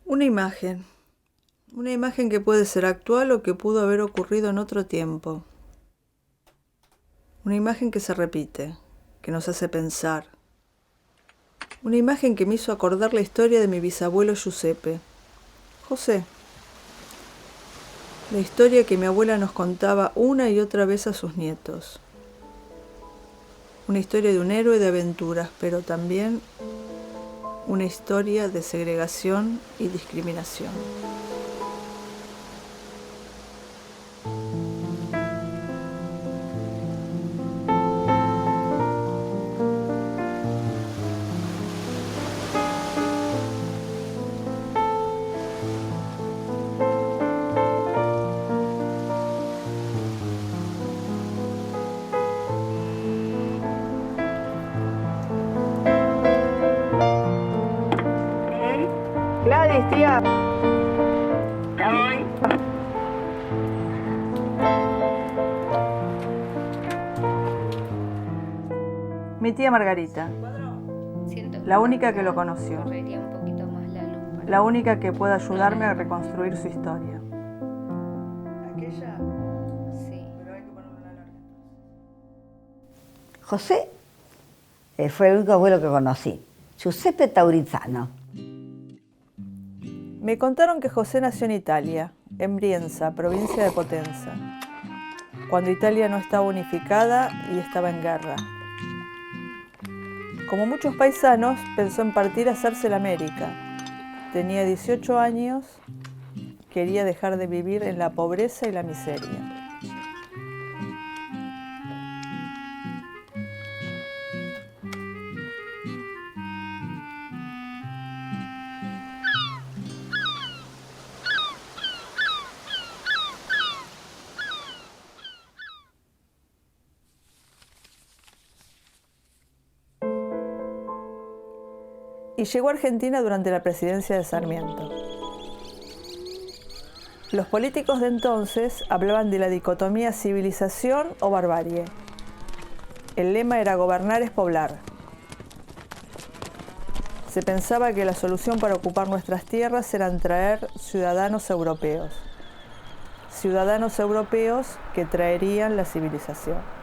Una imagen que puede ser actual o que pudo haber ocurrido en otro tiempo. Una imagen que se repite, que nos hace pensar. Una imagen que me hizo acordar la historia de mi bisabuelo Giuseppe. José. La historia que mi abuela nos contaba una y otra vez a sus nietos. Una historia de un héroe de aventuras, pero también una historia de segregación y discriminación. Gladys, tía. Ya voy. Mi tía Margarita, la única que lo conoció, Correría un poquito más la luz para la única que puede ayudarme a reconstruir su historia. Aquella, sí. pero hay que ponerle una larga. José fue el único abuelo que conocí. Giuseppe Taurizano. Me contaron que José nació en Italia, en Brienza, provincia de Potenza, cuando Italia no estaba unificada y estaba en guerra. Como muchos paisanos, pensó en partir a hacerse la América. Tenía 18 años, quería dejar de vivir en la pobreza y la miseria. Y llegó a Argentina durante la presidencia de Sarmiento. Los políticos de entonces hablaban de la dicotomía civilización o barbarie. El lema era gobernar es poblar. Se pensaba que la solución para ocupar nuestras tierras era traer ciudadanos europeos que traerían la civilización.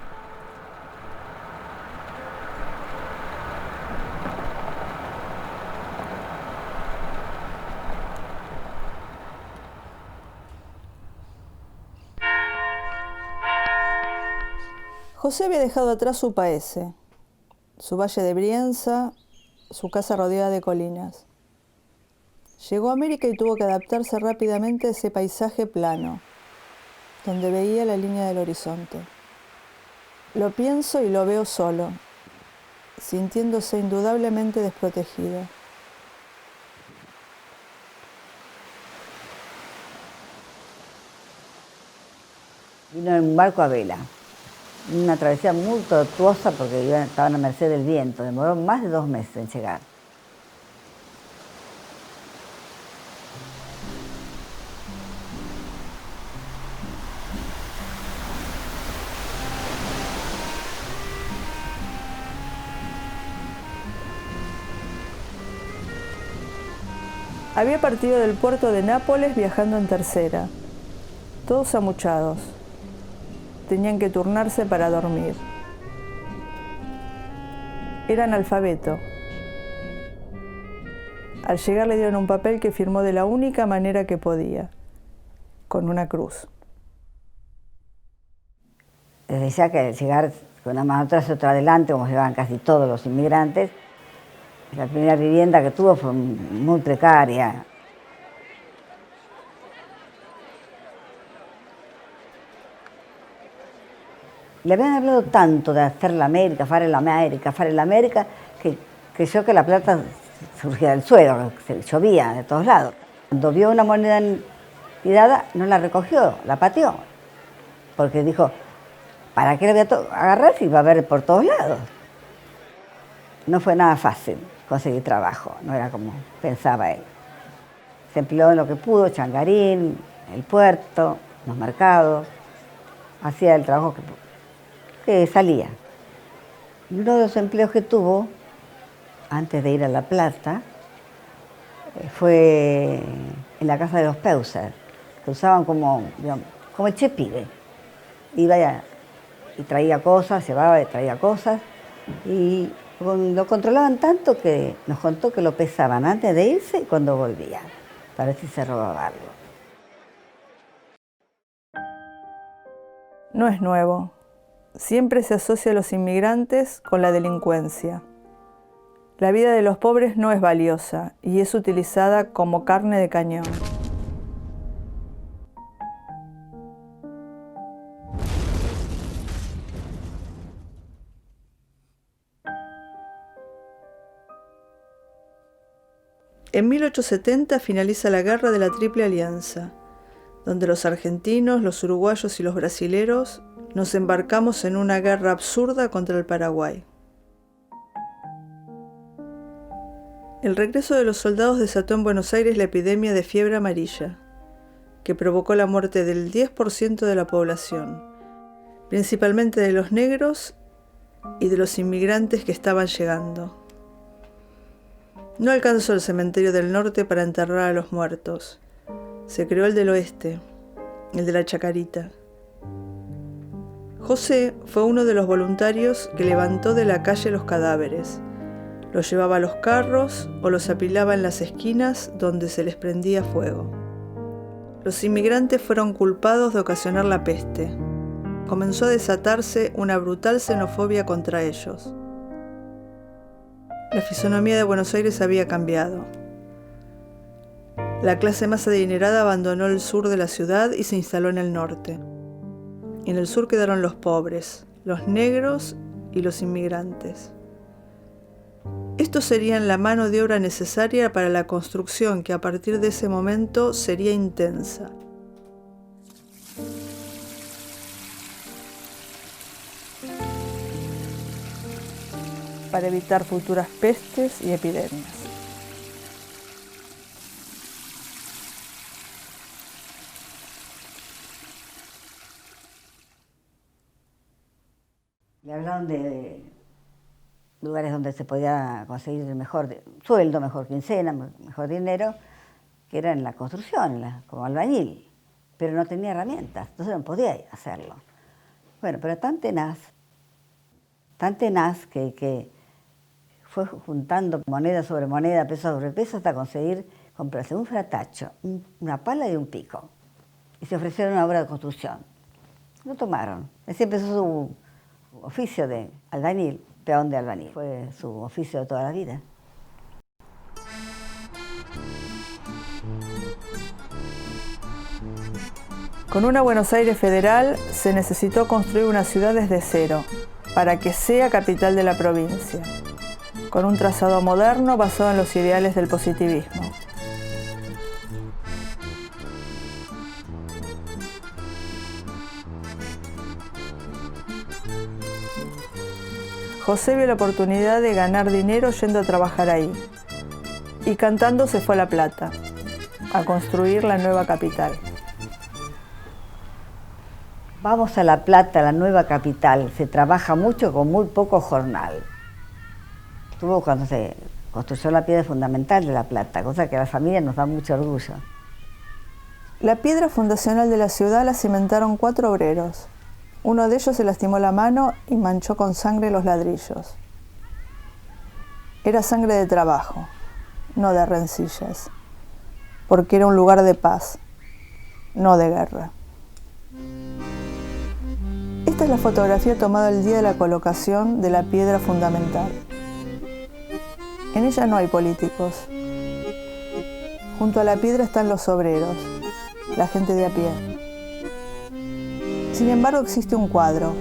José había dejado atrás su paese, su valle de Brienza, su casa rodeada de colinas. Llegó a América y tuvo que adaptarse rápidamente a ese paisaje plano, donde veía la línea del horizonte. Lo pienso y lo veo solo, sintiéndose indudablemente desprotegido. Vino en un barco a vela. Una travesía muy tortuosa porque estaban a merced del viento. Demoró más de 2 meses en llegar. Había partido del puerto de Nápoles viajando en tercera, todos amuchados. Tenían que turnarse para dormir. Era analfabeto. Al llegar le dieron un papel que firmó de la única manera que podía, con una cruz. Les decía que al llegar con una mano atrás y otra adelante, como llegaban casi todos los inmigrantes, la primera vivienda que tuvo fue muy precaria. Le habían hablado tanto de hacer la América, fare l'America, que creyó que la plata surgía del suelo, que llovía de todos lados. Cuando vio una moneda tirada, no la recogió, la pateó, porque dijo, ¿para qué la voy a agarrar si va a haber por todos lados? No fue nada fácil conseguir trabajo, no era como pensaba él. Se empleó en lo que pudo, Changarín, el puerto, los mercados, hacía el trabajo que salía. Y uno de los empleos que tuvo, antes de ir a La Plata, fue en la casa de los Peuser, que usaban como, digamos, como el chepibe. Iba y traía cosas, llevaba y traía cosas, y lo controlaban tanto que nos contó que lo pesaban antes de irse y cuando volvía, para ver si se robaba algo. No es nuevo. Siempre se asocia a los inmigrantes con la delincuencia. La vida de los pobres no es valiosa y es utilizada como carne de cañón. En 1870 finaliza la Guerra de la Triple Alianza, donde los argentinos, los uruguayos y los brasileros nos embarcamos en una guerra absurda contra el Paraguay. El regreso de los soldados desató en Buenos Aires la epidemia de fiebre amarilla, que provocó la muerte del 10% de la población, principalmente de los negros y de los inmigrantes que estaban llegando. No alcanzó el cementerio del norte para enterrar a los muertos. Se creó el del oeste, el de la Chacarita. José fue uno de los voluntarios que levantó de la calle los cadáveres. Los llevaba a los carros o los apilaba en las esquinas donde se les prendía fuego. Los inmigrantes fueron culpados de ocasionar la peste. Comenzó a desatarse una brutal xenofobia contra ellos. La fisonomía de Buenos Aires había cambiado. La clase más adinerada abandonó el sur de la ciudad y se instaló en el norte. En el sur quedaron los pobres, los negros y los inmigrantes. Estos serían la mano de obra necesaria para la construcción que a partir de ese momento sería intensa. Para evitar futuras pestes y epidemias. Le hablaron de lugares donde se podía conseguir mejor sueldo, mejor quincena, mejor dinero, que era en la construcción, como albañil, pero no tenía herramientas, entonces no podía hacerlo. Bueno, pero tan tenaz que fue juntando moneda sobre moneda, peso sobre peso, hasta conseguir comprarse un fratacho, una pala y un pico. Y se ofrecieron una obra de construcción. Lo tomaron. Así empezó su oficio de albañil, peón de albañil. Fue su oficio de toda la vida. Con una Buenos Aires federal se necesitó construir una ciudad desde cero, para que sea capital de la provincia, con un trazado moderno basado en los ideales del positivismo. José vio la oportunidad de ganar dinero yendo a trabajar ahí, y cantando se fue a La Plata, a construir la nueva capital. Vamos a La Plata, la nueva capital. Se trabaja mucho con muy poco jornal. Tuvo cuando se construyó la piedra fundamental de La Plata, cosa que a la familia nos da mucho orgullo. La piedra fundacional de la ciudad la cimentaron 4 obreros. Uno de ellos se lastimó la mano y manchó con sangre los ladrillos. Era sangre de trabajo, no de rencillas, porque era un lugar de paz, no de guerra. Esta es la fotografía tomada el día de la colocación de la piedra fundamental. En ella no hay políticos. Junto a la piedra están los obreros, la gente de a pie. Sin embargo, existe un cuadro.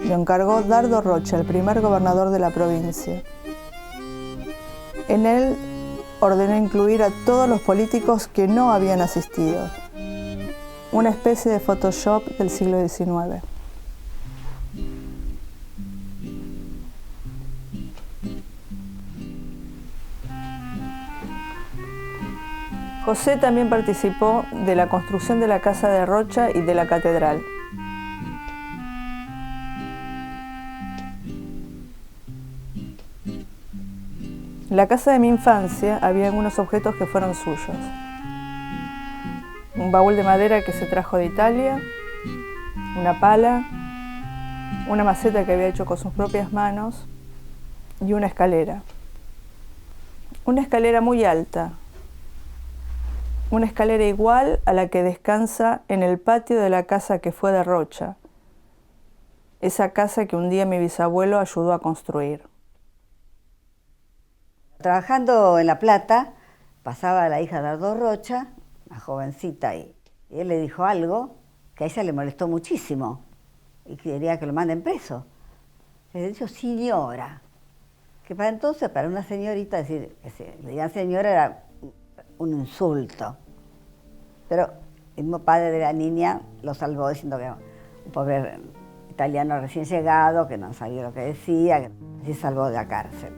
Lo encargó Dardo Rocha, el primer gobernador de la provincia. En él ordenó incluir a todos los políticos que no habían asistido. Una especie de Photoshop del siglo XIX. José también participó de la construcción de la Casa de Rocha y de la Catedral. En la casa de mi infancia había algunos objetos que fueron suyos. Un baúl de madera que se trajo de Italia, una pala, una maceta que había hecho con sus propias manos y una escalera. Una escalera muy alta, una escalera igual a la que descansa en el patio de la casa que fue de Rocha, esa casa que un día mi bisabuelo ayudó a construir. Trabajando en La Plata, pasaba la hija de Dardo Rocha, una jovencita, y él le dijo algo que a ella le molestó muchísimo y quería que lo manden preso. Le dijo señora, que para entonces, para una señorita, decir que le digan señora era un insulto. Pero el mismo padre de la niña lo salvó diciendo que un pobre italiano recién llegado, que no sabía lo que decía, que se salvó de la cárcel.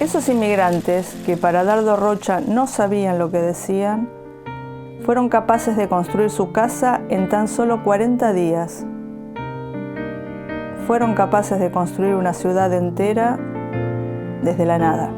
Esos inmigrantes, que para Dardo Rocha no sabían lo que decían, fueron capaces de construir su casa en tan solo 40 días. Fueron capaces de construir una ciudad entera desde la nada.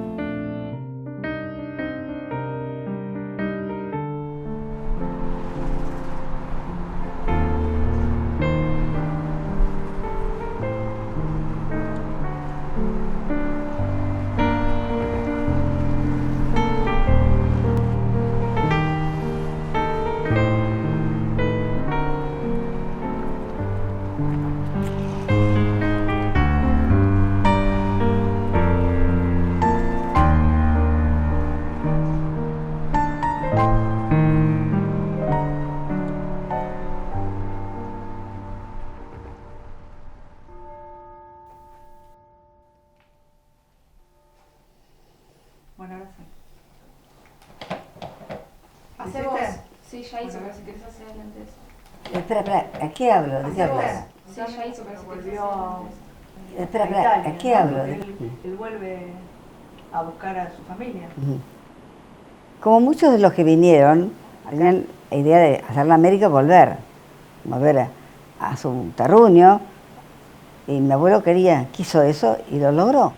Bueno, ahora sí. Hace vos. Sí, ya hizo, pero si querés hacer adelante eso. Espera, ¿a qué hablo? ¿De qué hablas? Sí, ya hizo, pero si querés hacer Volvió adelante eso. Espera, ¿a qué hablo? Él vuelve a buscar a su familia. Como muchos de los que vinieron, tenían la idea de hacer la América volver a su terruño, y mi abuelo quiso eso y lo logró.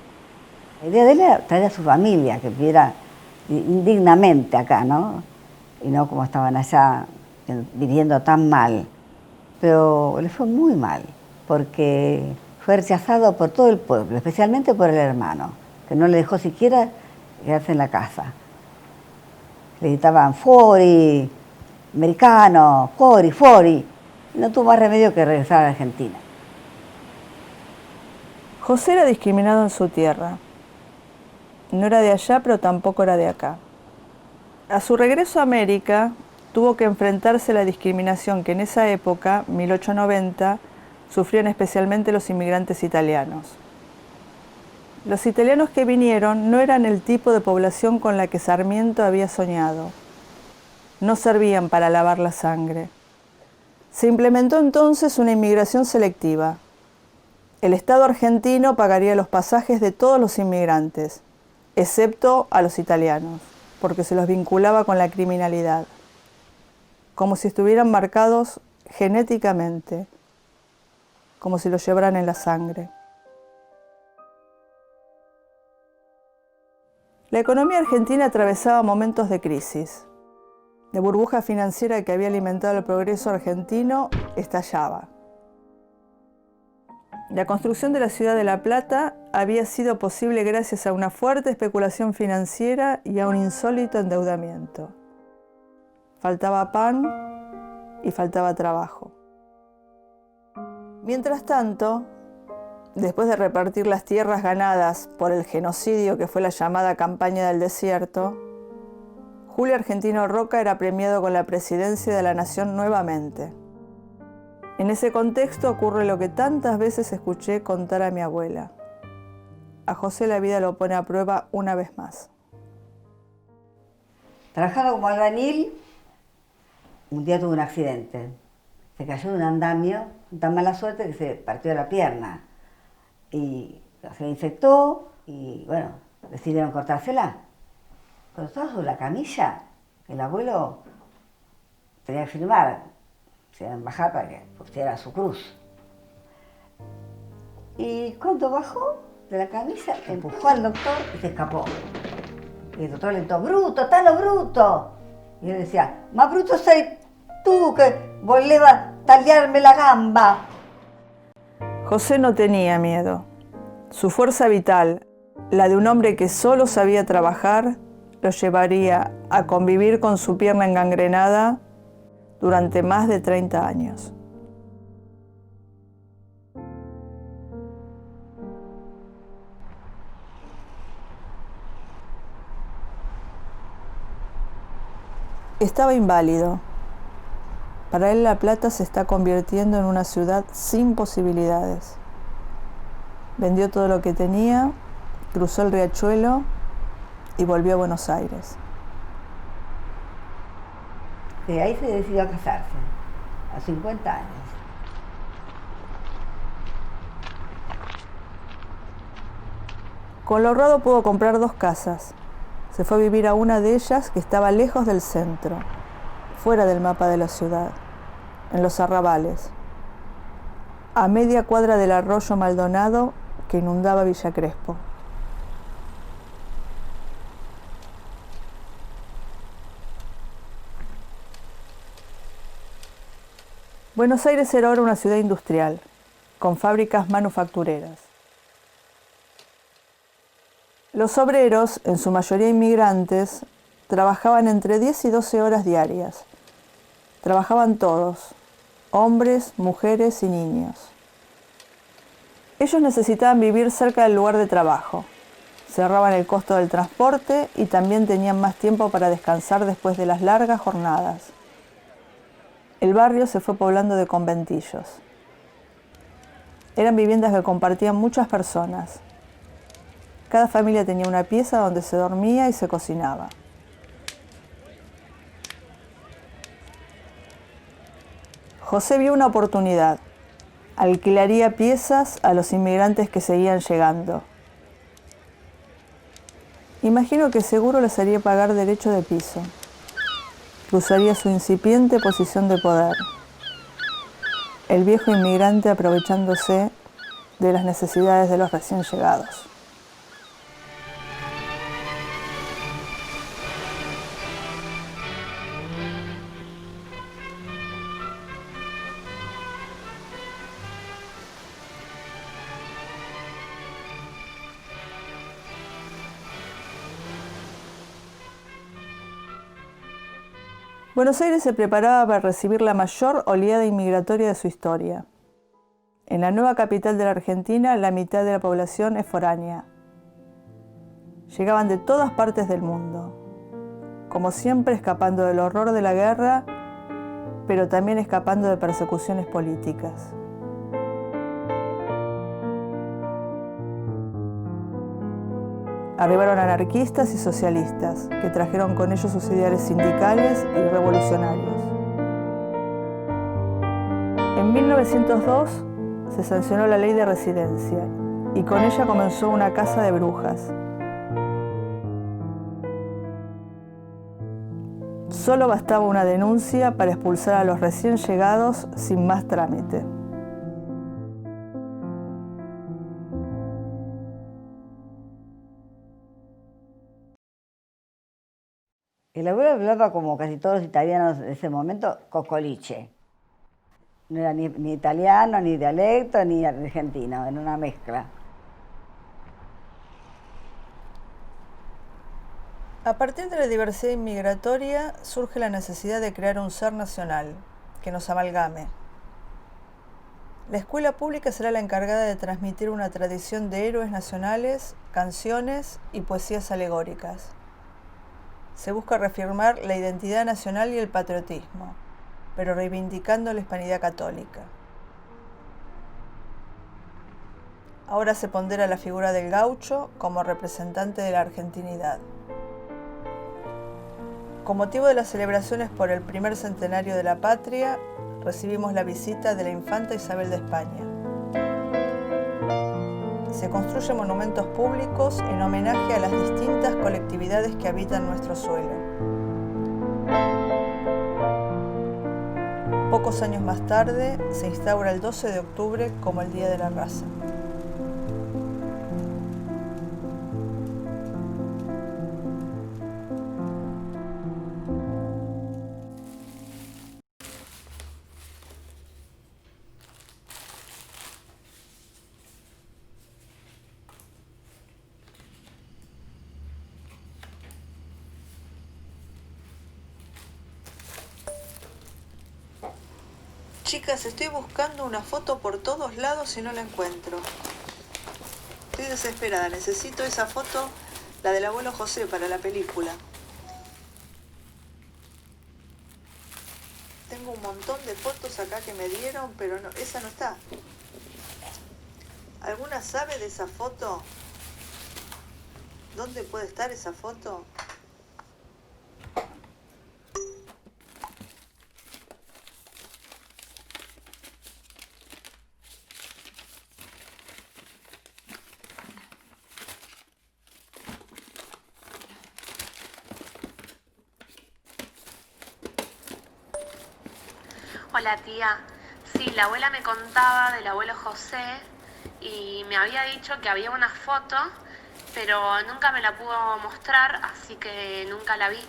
La idea de él era traer a su familia, que viviera indignamente acá, ¿no? Y no como estaban allá viviendo tan mal. Pero le fue muy mal, porque fue rechazado por todo el pueblo, especialmente por el hermano, que no le dejó siquiera quedarse en la casa. Le gritaban fuori, americano, fuori, fuori. Y no tuvo más remedio que regresar a la Argentina. José era discriminado en su tierra. No era de allá, pero tampoco era de acá. A su regreso a América, tuvo que enfrentarse a la discriminación que en esa época, 1890, sufrían especialmente los inmigrantes italianos. Los italianos que vinieron no eran el tipo de población con la que Sarmiento había soñado. No servían para lavar la sangre. Se implementó entonces una inmigración selectiva. El Estado argentino pagaría los pasajes de todos los inmigrantes, excepto a los italianos, porque se los vinculaba con la criminalidad, como si estuvieran marcados genéticamente, como si los llevaran en la sangre. La economía argentina atravesaba momentos de crisis. La burbuja financiera que había alimentado el progreso argentino estallaba. La construcción de la ciudad de La Plata había sido posible gracias a una fuerte especulación financiera y a un insólito endeudamiento. Faltaba pan y faltaba trabajo. Mientras tanto, después de repartir las tierras ganadas por el genocidio que fue la llamada Campaña del Desierto, Julio Argentino Roca era premiado con la presidencia de la Nación nuevamente. En ese contexto ocurre lo que tantas veces escuché contar a mi abuela. A José la vida lo pone a prueba una vez más. Trabajando como albañil, un día tuve un accidente. se cayó de un andamio, con tan mala suerte que se partió la pierna. Y se infectó y bueno, decidieron cortársela. Pero estaba sobre la camilla, el abuelo tenía que firmar, se iba a bajar para que pusiera su cruz. Y cuando bajó de la camisa, empujó al doctor y se escapó. Y el doctor le gritó, bruto, está lo bruto. Y él decía, más bruto sei tú que voleva a tallarme la gamba. José no tenía miedo. Su fuerza vital, la de un hombre que solo sabía trabajar, lo llevaría a convivir con su pierna engangrenada durante más de 30 años. Estaba inválido. Para él La Plata se está convirtiendo en una ciudad sin posibilidades. Vendió todo lo que tenía, cruzó el riachuelo y volvió a Buenos Aires. Y ahí se decidió a casarse, a 50 años. Con lo ahorrado pudo comprar 2 casas. Se fue a vivir a una de ellas que estaba lejos del centro, fuera del mapa de la ciudad, en los arrabales, a media cuadra del arroyo Maldonado que inundaba Villa Crespo. Buenos Aires era ahora una ciudad industrial, con fábricas manufactureras. Los obreros, en su mayoría inmigrantes, trabajaban entre 10 y 12 horas diarias. Trabajaban todos, hombres, mujeres y niños. Ellos necesitaban vivir cerca del lugar de trabajo. Se ahorraban el costo del transporte y también tenían más tiempo para descansar después de las largas jornadas. El barrio se fue poblando de conventillos. Eran viviendas que compartían muchas personas. Cada familia tenía una pieza donde se dormía y se cocinaba. José vio una oportunidad. Alquilaría piezas a los inmigrantes que seguían llegando. Imagino que seguro les haría pagar derecho de piso. Usaría su incipiente posición de poder. El viejo inmigrante aprovechándose de las necesidades de los recién llegados. Buenos Aires se preparaba para recibir la mayor oleada inmigratoria de su historia. En la nueva capital de la Argentina, la mitad de la población es foránea. Llegaban de todas partes del mundo, como siempre escapando del horror de la guerra, pero también escapando de persecuciones políticas. Arribaron anarquistas y socialistas, que trajeron con ellos sus ideales sindicales y revolucionarios. En 1902 se sancionó la ley de residencia y con ella comenzó una caza de brujas. Solo bastaba una denuncia para expulsar a los recién llegados sin más trámite. El abuelo hablaba como casi todos los italianos de ese momento, cocoliche. No era ni italiano, ni dialecto, ni argentino, era una mezcla. A partir de la diversidad inmigratoria surge la necesidad de crear un ser nacional, que nos amalgame. La escuela pública será la encargada de transmitir una tradición de héroes nacionales, canciones y poesías alegóricas. Se busca reafirmar la identidad nacional y el patriotismo, pero reivindicando la hispanidad católica. Ahora se pondera la figura del gaucho como representante de la argentinidad. Con motivo de las celebraciones por el primer centenario de la patria, recibimos la visita de la infanta Isabel de España. Se construyen monumentos públicos en homenaje a las distintas colectividades que habitan nuestro suelo. Pocos años más tarde, se instaura el 12 de octubre como el Día de la Raza. Chicas, estoy buscando una foto por todos lados y no la encuentro. Estoy desesperada, necesito esa foto, la del abuelo José, para la película. Tengo un montón de fotos acá que me dieron, pero no, esa no está. ¿Alguna sabe de esa foto? ¿Dónde puede estar esa foto? Hola tía, sí, la abuela me contaba del abuelo José y me había dicho que había una foto, pero nunca me la pudo mostrar, así que nunca la vi.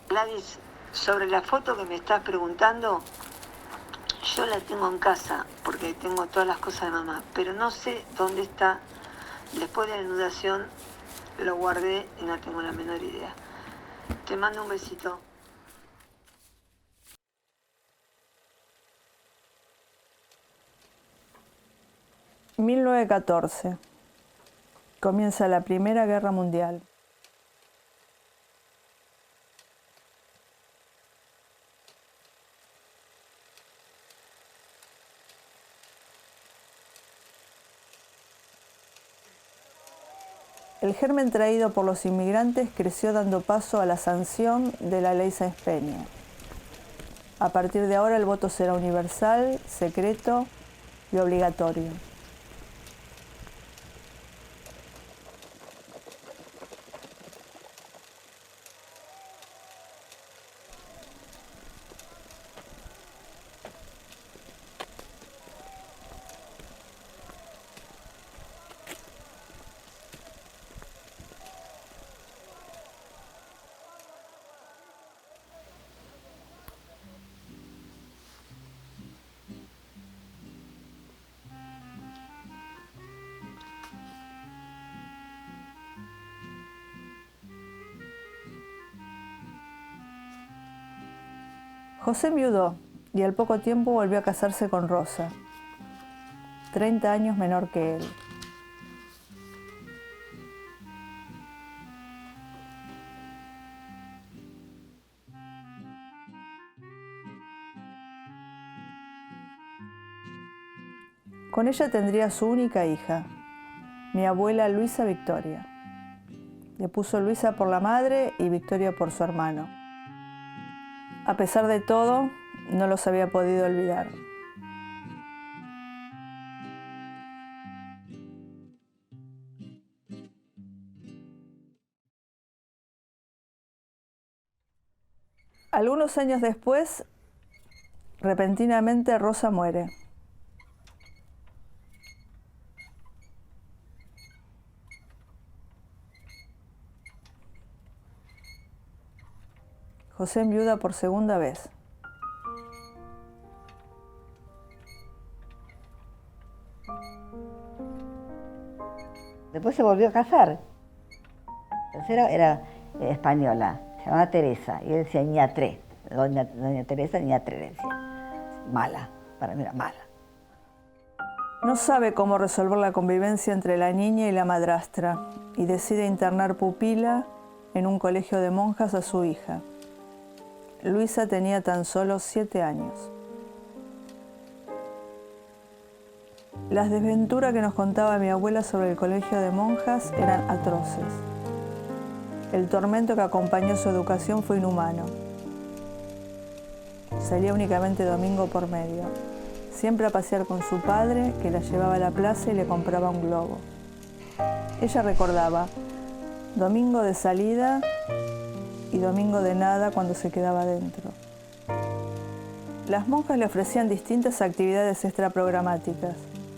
Gladys, sobre la foto que me estás preguntando, yo la tengo en casa porque tengo todas las cosas de mamá, pero no sé dónde está. Después de la inundación lo guardé y no tengo la menor idea. Te mando un besito. ...1914... comienza la Primera Guerra Mundial. El germen traído por los inmigrantes creció dando paso a la sanción de la Ley Sáenz-Peña. A partir de ahora el voto será universal, secreto y obligatorio. José enviudó y al poco tiempo volvió a casarse con Rosa, 30 años menor que él. Con ella tendría su única hija, mi abuela Luisa Victoria. Le puso Luisa por la madre y Victoria por su hermano. A pesar de todo, no los había podido olvidar. Algunos años después, repentinamente Rosa muere. José enviuda por segunda vez. Después se volvió a casar. La tercera era española, se llamaba Teresa, y él decía Ñatré. Doña Teresa, Ñatré le decía. Mala, para mí era mala. No sabe cómo resolver la convivencia entre la niña y la madrastra y decide internar pupila en un colegio de monjas a su hija. Luisa tenía tan solo 7 años. Las desventuras que nos contaba mi abuela sobre el colegio de monjas eran atroces. El tormento que acompañó su educación fue inhumano. Salía únicamente domingo por medio, siempre a pasear con su padre, que la llevaba a la plaza y le compraba un globo. Ella recordaba, domingo de salida y domingo de nada cuando se quedaba dentro. Las monjas le ofrecían distintas actividades extraprogramáticas,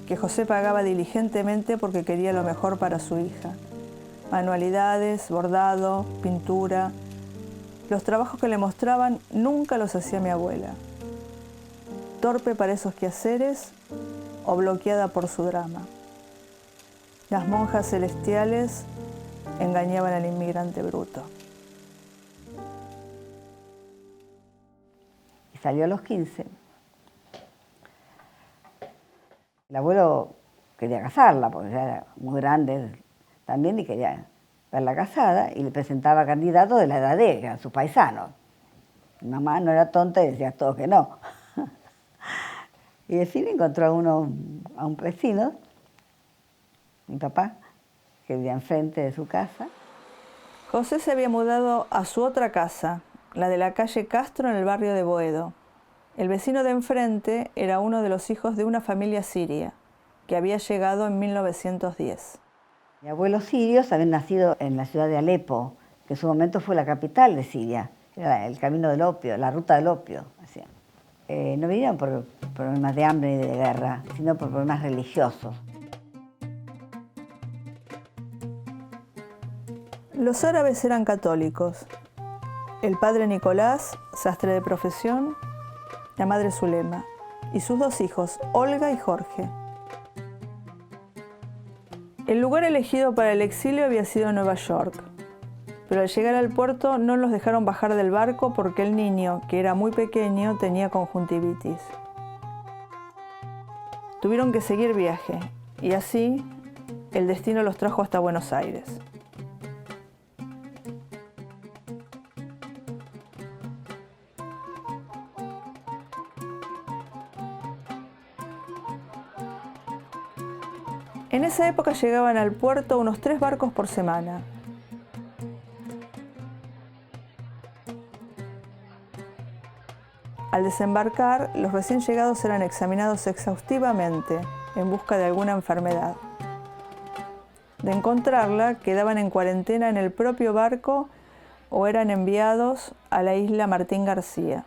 que José pagaba diligentemente porque quería lo mejor para su hija. Manualidades, bordado, pintura. Los trabajos que le mostraban nunca los hacía mi abuela. Torpe para esos quehaceres o bloqueada por su drama. Las monjas celestiales engañaban al inmigrante bruto. Y salió a los 15. El abuelo quería casarla, porque ya era muy grande también y quería verla casada, y le presentaba candidatos de la edad de ella, sus paisanos. Mi mamá no era tonta y decía todo que no. Y al fin encontró a un vecino, mi papá, que vivía enfrente de su casa. José se había mudado a su otra casa, la de la calle Castro en el barrio de Boedo. El vecino de enfrente era uno de los hijos de una familia siria, que había llegado en 1910. Mis abuelos sirios habían nacido en la ciudad de Alepo, que en su momento fue la capital de Siria. Era el camino del opio, la ruta del opio. No vinieron por problemas de hambre ni de guerra, sino por problemas religiosos. Los árabes eran católicos. El padre Nicolás, sastre de profesión, la madre Zulema, y sus 2 hijos, Olga y Jorge. El lugar elegido para el exilio había sido Nueva York, pero al llegar al puerto no los dejaron bajar del barco porque el niño, que era muy pequeño, tenía conjuntivitis. Tuvieron que seguir viaje, y así el destino los trajo hasta Buenos Aires. En esa época llegaban al puerto unos 3 barcos por semana. Al desembarcar, los recién llegados eran examinados exhaustivamente en busca de alguna enfermedad. De encontrarla, quedaban en cuarentena en el propio barco o eran enviados a la isla Martín García.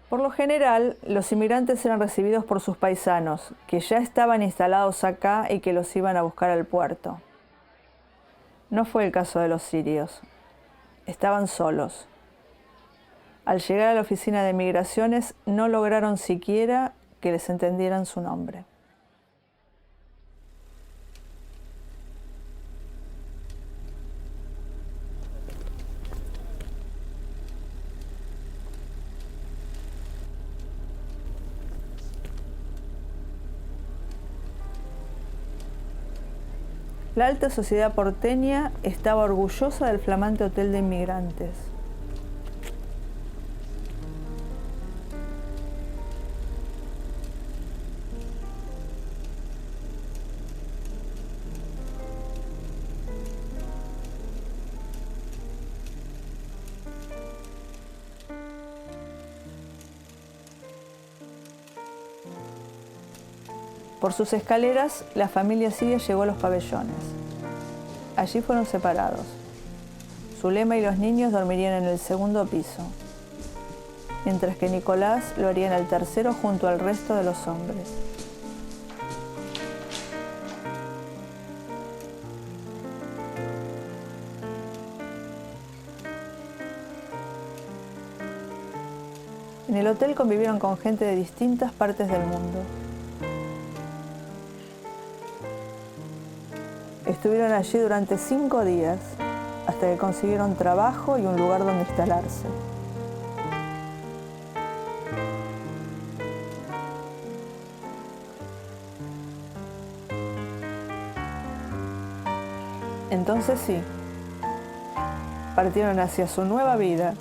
Por lo general, los inmigrantes eran recibidos por sus paisanos, que ya estaban instalados acá y que los iban a buscar al puerto. No fue el caso de los sirios. Estaban solos. Al llegar a la oficina de migraciones, no lograron siquiera que les entendieran su nombre. La alta sociedad porteña estaba orgullosa del flamante hotel de inmigrantes. Por sus escaleras, la familia siria llegó a los pabellones. Allí fueron separados. Zulema y los niños dormirían en el segundo piso, mientras que Nicolás lo haría en el tercero junto al resto de los hombres. En el hotel convivieron con gente de distintas partes del mundo. Estuvieron allí durante 5 días, hasta que consiguieron trabajo y un lugar donde instalarse. Entonces sí, partieron hacia su nueva vida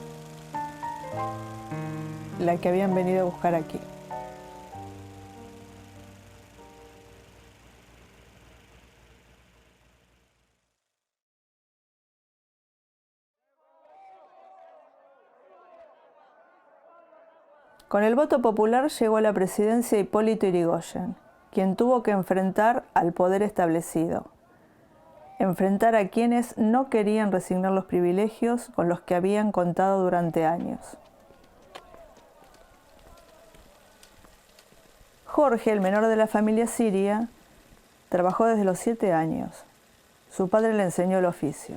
la que habían venido a buscar aquí. Con el voto popular llegó a la presidencia Hipólito Yrigoyen, quien tuvo que enfrentar al poder establecido, enfrentar a quienes no querían resignar los privilegios con los que habían contado durante años. Jorge, el menor de la familia siria, trabajó desde los 7 años. Su padre le enseñó el oficio.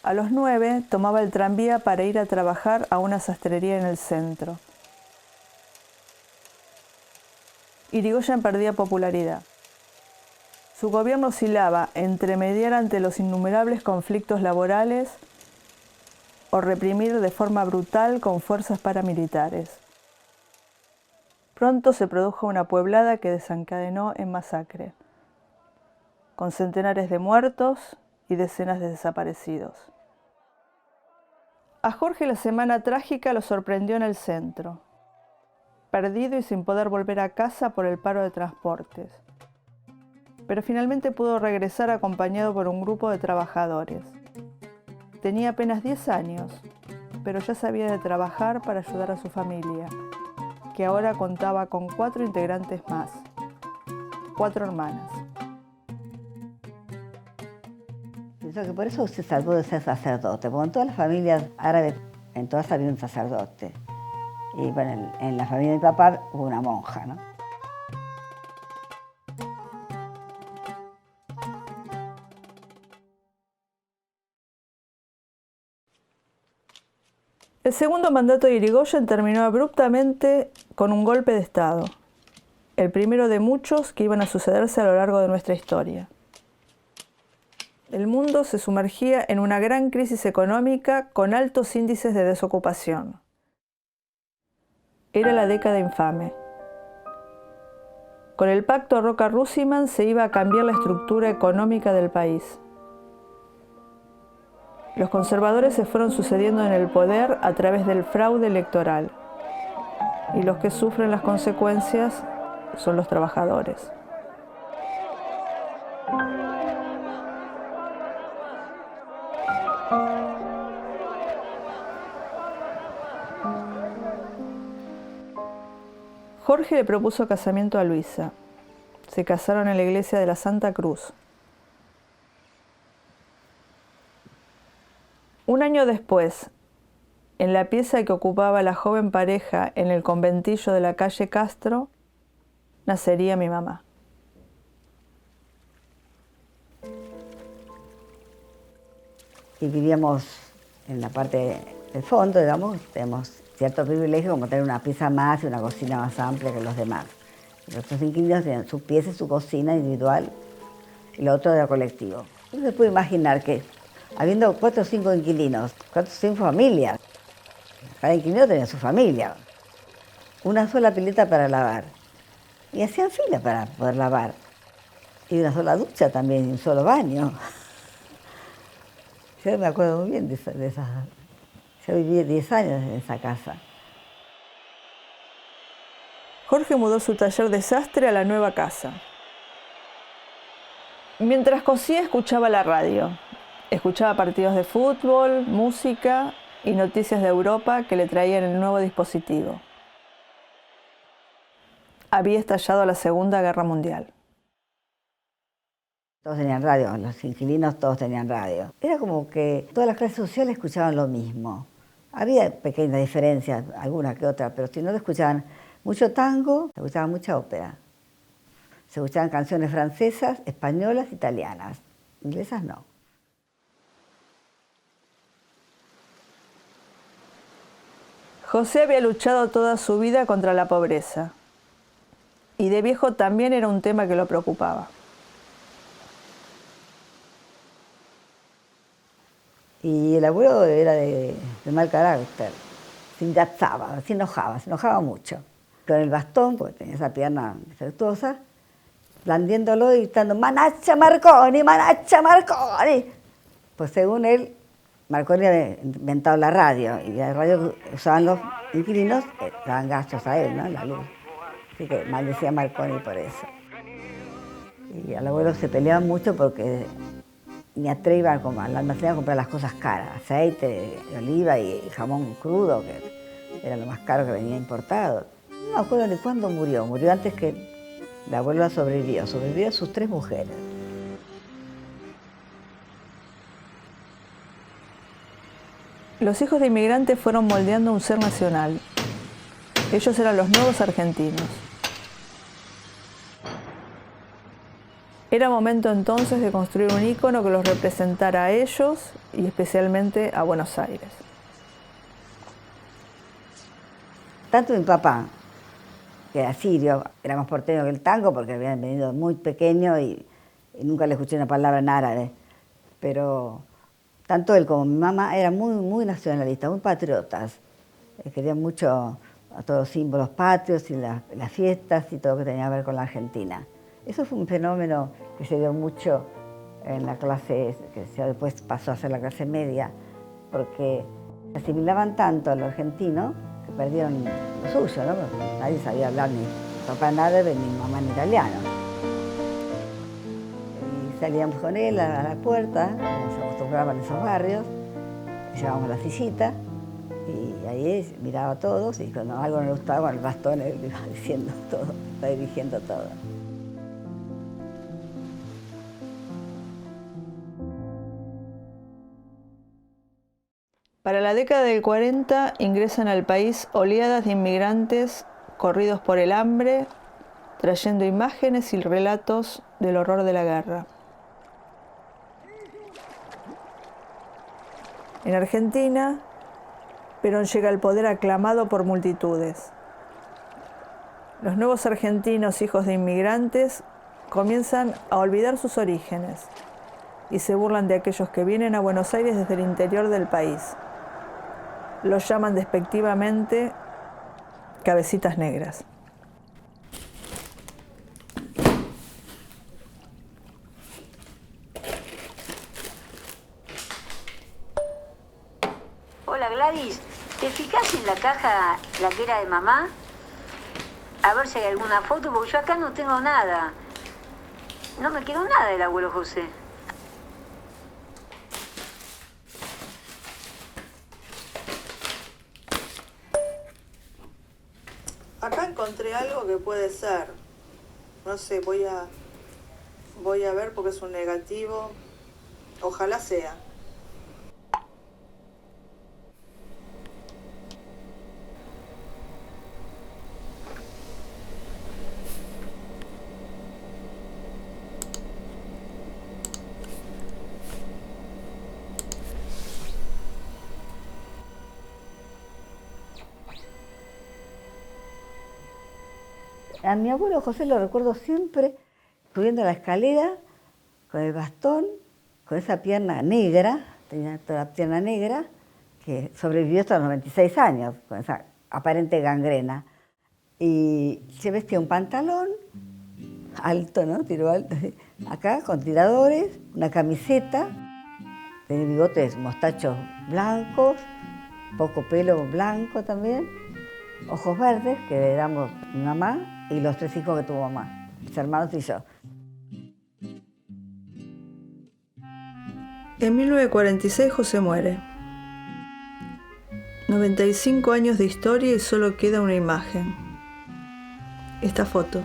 A los 9 tomaba el tranvía para ir a trabajar a una sastrería en el centro. Yrigoyen perdía popularidad. Su gobierno oscilaba entre mediar ante los innumerables conflictos laborales o reprimir de forma brutal con fuerzas paramilitares. Pronto se produjo una pueblada que desencadenó en masacre, con centenares de muertos y decenas de desaparecidos. A Jorge la semana trágica lo sorprendió en el centro, perdido y sin poder volver a casa por el paro de transportes. Pero finalmente pudo regresar acompañado por un grupo de trabajadores. Tenía apenas 10 años, pero ya sabía de trabajar para ayudar a su familia, que ahora contaba con 4 integrantes más, 4 hermanas. Pienso que por eso se salvó de ser sacerdote, porque en todas las familias árabes, en todas había un sacerdote. Y bueno, en la familia de mi papá hubo una monja, ¿no? El segundo mandato de Yrigoyen terminó abruptamente con un golpe de Estado, el primero de muchos que iban a sucederse a lo largo de nuestra historia. El mundo se sumergía en una gran crisis económica con altos índices de desocupación. Era la década infame. Con el pacto Roca-Ruziman se iba a cambiar la estructura económica del país. Los conservadores se fueron sucediendo en el poder a través del fraude electoral, y los que sufren las consecuencias son los trabajadores. Jorge le propuso casamiento a Luisa. Se casaron en la iglesia de la Santa Cruz. Un año después, en la pieza que ocupaba la joven pareja en el conventillo de la calle Castro, nacería mi mamá. Y vivíamos en la parte del fondo, digamos, tenemos cierto privilegio como tener una pieza más y una cocina más amplia que los demás. Los otros inquilinos tenían su pieza y su cocina individual, y lo otro era colectivo. Uno se puede imaginar que, habiendo 4 o 5 inquilinos, 4 o 5 familias, cada inquilino tenía su familia, una sola pileta para lavar, y hacían fila para poder lavar, y una sola ducha también, y un solo baño. Yo me acuerdo muy bien de esa. Yo viví 10 años en esa casa. Jorge mudó su taller de sastre a la nueva casa. Mientras cosía, escuchaba la radio. Escuchaba partidos de fútbol, música y noticias de Europa que le traían el nuevo dispositivo. Había estallado la Segunda Guerra Mundial. Todos tenían radio, los inquilinos todos tenían radio. Era como que todas las clases sociales escuchaban lo mismo. Había pequeñas diferencias, alguna que otra, pero si no, escuchaban mucho tango, se escuchaba mucha ópera. Se escuchaban canciones francesas, españolas, italianas. Inglesas no. José había luchado toda su vida contra la pobreza. Y de viejo también era un tema que lo preocupaba. Y el abuelo era de mal carácter, se engatzaba, se enojaba mucho. Con el bastón, porque tenía esa pierna defectuosa, blandiéndolo y gritando, ¡Manacha Marconi, Manacha Marconi! Pues según él, Marconi había inventado la radio, y la radio usaban inquilinos daban gastos a él, ¿no? La luz. Así que maldecía a Marconi por eso. Y al abuelo se peleaban mucho porque ni iba al almacén a comprar las cosas caras, aceite de oliva y jamón crudo, que era lo más caro que venía importado. No me acuerdo ni cuándo murió. Murió antes que la abuela sobrevivió. Sobrevivió a sus 3 mujeres. Los hijos de inmigrantes fueron moldeando un ser nacional. Ellos eran los nuevos argentinos. Era momento entonces de construir un ícono que los representara a ellos y especialmente a Buenos Aires. Tanto mi papá, que era sirio, era más porteño que el tango porque habían venido muy pequeño y nunca le escuché una palabra en árabe, pero tanto él como mi mamá eran muy nacionalistas, muy patriotas. Querían mucho a todos los símbolos patrios y las fiestas y todo lo que tenía que ver con la Argentina. Eso fue un fenómeno que se dio mucho en la clase, que después pasó a ser la clase media, porque se asimilaban tanto a lo argentino que perdieron lo suyo, ¿no? Porque nadie sabía hablar ni papá en árabe ni mamá en italiano. Y salíamos con él a la puerta, como se acostumbraban en esos barrios, llevábamos la sillita y ahí miraba a todos y cuando algo no le gustaba, con el bastón él iba diciendo todo, iba dirigiendo todo. Para la década del 40 ingresan al país oleadas de inmigrantes corridos por el hambre, trayendo imágenes y relatos del horror de la guerra. En Argentina, Perón llega al poder aclamado por multitudes. Los nuevos argentinos, hijos de inmigrantes, comienzan a olvidar sus orígenes y se burlan de aquellos que vienen a Buenos Aires desde el interior del país. Los llaman despectivamente cabecitas negras. Hola Gladys, ¿te fijas en la caja, la que era de mamá? A ver si hay alguna foto, porque yo acá no tengo nada. No me quedó nada del abuelo José. Acá encontré algo que puede ser. No sé, voy a ver porque es un negativo. Ojalá sea. A mi abuelo José lo recuerdo siempre subiendo la escalera con el bastón, con esa pierna negra, tenía toda la pierna negra, que sobrevivió hasta los 96 años, con esa aparente gangrena. Y se vestía un pantalón alto, ¿no? Tiro alto, acá con tiradores, una camiseta, tenía bigotes, mostachos blancos, poco pelo blanco también, ojos verdes, que éramos mi mamá, y los 3 hijos que tuvo mamá, mis hermanos y yo. En 1946 José muere. 95 años de historia y solo queda una imagen. Esta foto.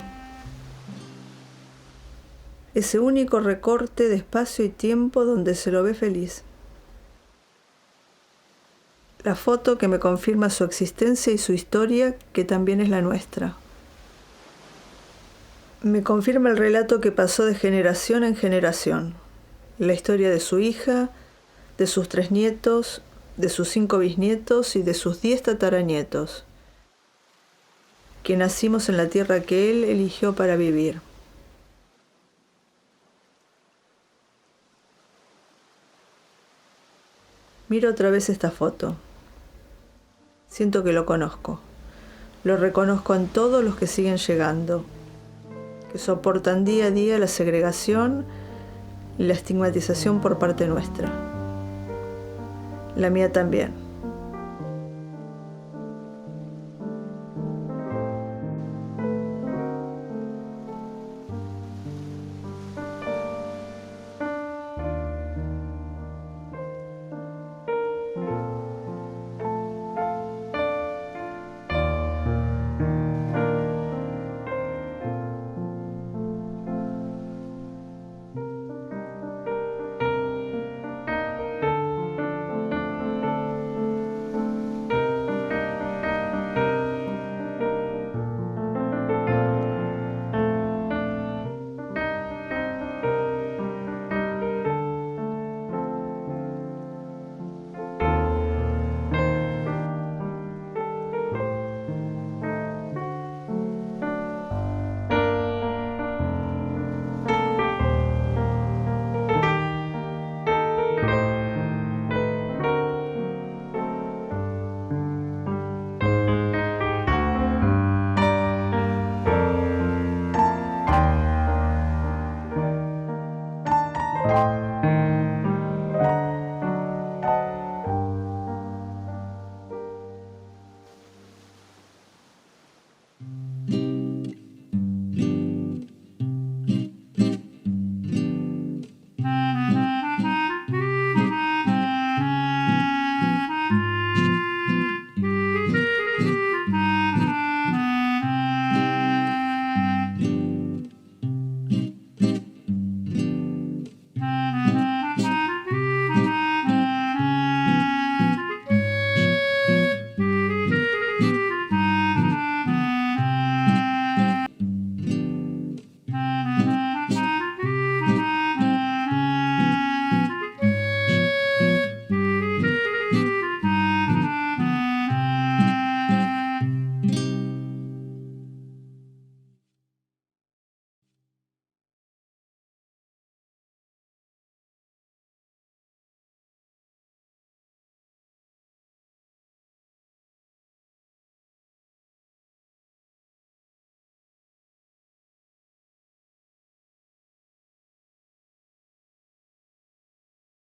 Ese único recorte de espacio y tiempo donde se lo ve feliz. La foto que me confirma su existencia y su historia, que también es la nuestra. Me confirma el relato que pasó de generación en generación. La historia de su hija, de sus 3 nietos, de sus 5 bisnietos y de sus 10 tataranietos, que nacimos en la tierra que él eligió para vivir. Miro otra vez esta foto. Siento que lo conozco. Lo reconozco en todos los que siguen llegando, que soportan día a día la segregación y la estigmatización por parte nuestra. La mía también.